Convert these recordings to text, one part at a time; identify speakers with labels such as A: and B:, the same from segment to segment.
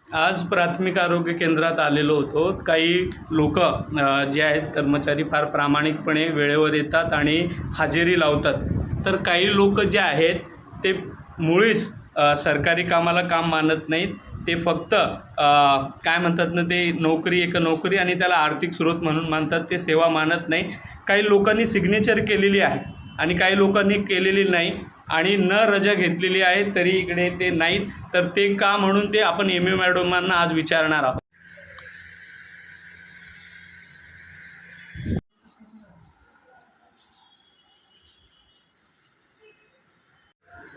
A: आज प्राथमिक आरोग्य केंद्रात आलेलो होतो। काही लोक जे आहेत कर्मचारी फार प्रामाणिकपणे वेळेवर येतात आणि हजेरी लावतात। तर काही लोक जे आहेत ते मुळीच सरकारी कामाला काम मानत नाहीत। ते फक्त काय म्हणतात ना, ते नोकरी एक नोकरी आणि त्याला आर्थिक स्रोत म्हणून मानतात, ते सेवा मानत नाही। काही लोकांनी सिग्नेचर केलेली आहे आणि काही लोकांनी केलेली नाही आणि न रजा घेतलेली आहे तरी इकडे ते नाहीत। तर ते का म्हणून ते आपण एम मॅडमांना आज विचारणार आहोत।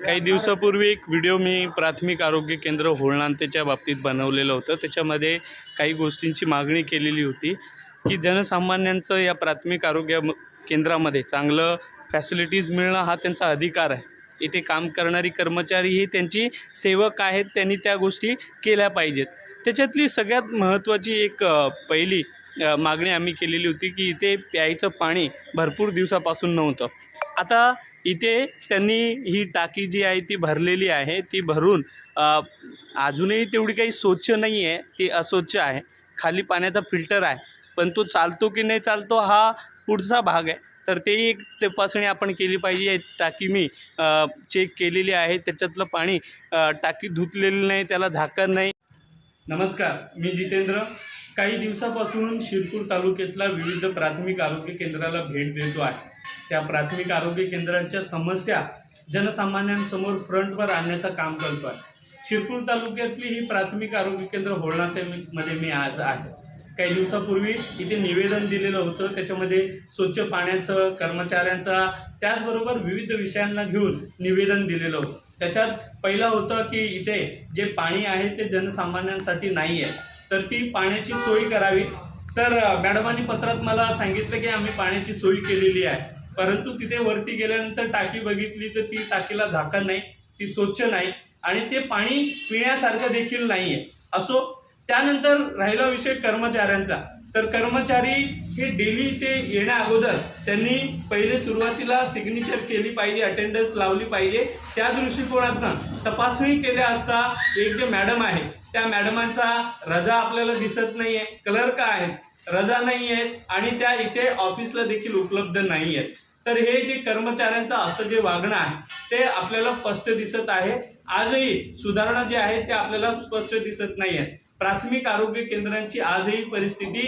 A: काही दिवसापूर्वी एक व्हिडिओ मी प्राथमिक आरोग्य केंद्र होळनांतेच्या बाबतीत बनवलेलं होतं। त्याच्यामध्ये काही गोष्टींची मागणी केलेली होती की जनसामान्यांचं या प्राथमिक आरोग्य केंद्रामध्ये चांगलं फॅसिलिटीज मिळणं हा त्यांचा अधिकार आहे। इथे काम करणारी कर्मचारी ही त्यांची सेवक आहेत, त्यांनी त्या गोष्टी केल्या पाहिजेत। त्याच्यातली सगळ्यात महत्त्वाची एक पहिली मागणी आम्ही केलेली होती की इथे प्यायचं पाणी भरपूर दिवसापासून नव्हतं। आता इथे त्यांनी ही टाकी जी आहे ती भरलेली आहे, ती भरून अजूनही तेवढी काही स्वच्छ नाही आहे, ती अस्वच्छ आहे। खाली पाण्याचा फिल्टर आहे, पण तो चालतो की नाही चालतो हा पुढचा भाग आहे। तर ते एक तपासणी आपण केली पाहिजे। टाकी मी चेक केलेली आहे, त्याच्यातलं पाणी टाकी धुतलेलं नाही, त्याला झाकण नाही। नमस्कार, मी जितेंद्र। काही दिवसापासून शिरपूर तालुक्यातल्या विविध प्राथमिक आरोग्य केंद्राला भेट देतो आहे। त्या प्राथमिक आरोग्य केंद्रांच्या समस्या जनसामान्यांसमोर फ्रंटवर आणण्याचं काम करतो आहे। शिरपूर तालुक्यातली ही प्राथमिक आरोग्य केंद्र होळनांतेमध्ये मी आज आहे। काही दिवसापूर्वी इथे निवेदन दिलेलं होतं, त्याच्यामध्ये स्वच्छ पाण्याचं, कर्मचाऱ्यांचा, त्याचबरोबर विविध विषयांना घेऊन निवेदन दिलेलं होतं। त्याच्यात पहिलं होतं की इथे जे पाणी आहे ते जनसामान्यांसाठी नाही आहे, तर ती पाण्याची सोय करावी। तर मॅडमांनी पत्रात मला सांगितलं की आम्ही पाण्याची सोय केलेली आहे, परंतु तिथे वरती गेल्यानंतर टाकी बघितली तर ती टाकीला झाकण नाही, ती स्वच्छ नाही आणि ते पाणी पिण्यासारखं देखील नाही आहे। असो, त्यानंतर राहिला विषय कर्मचाऱ्यांचा। तर कर्मचारी हे डेली ते येण्या अगोदर त्यांनी पहिले सुरुवातीला सिग्नेचर केली पाहिजे, अटेंडन्स लावली पाहिजे। त्या दृष्टिकोनातून तपासणी केल्या असता एक जे मॅडम आहे त्या मॅडमांचा रजा आपल्याला दिसत नाही आहे, क्लर्क आहेत रजा नाही आहेत आणि त्या इथे ऑफिसला देखील उपलब्ध नाही आहेत। तर हे जे कर्मचाऱ्यांचं असं जे वागणं आहे ते आपल्याला स्पष्ट दिसत आहे। आजही सुधारणा जी आहे ते आपल्याला स्पष्ट दिसत नाही आहे। प्राथमिक आरोग्य केंद्रांची आजही परिस्थिती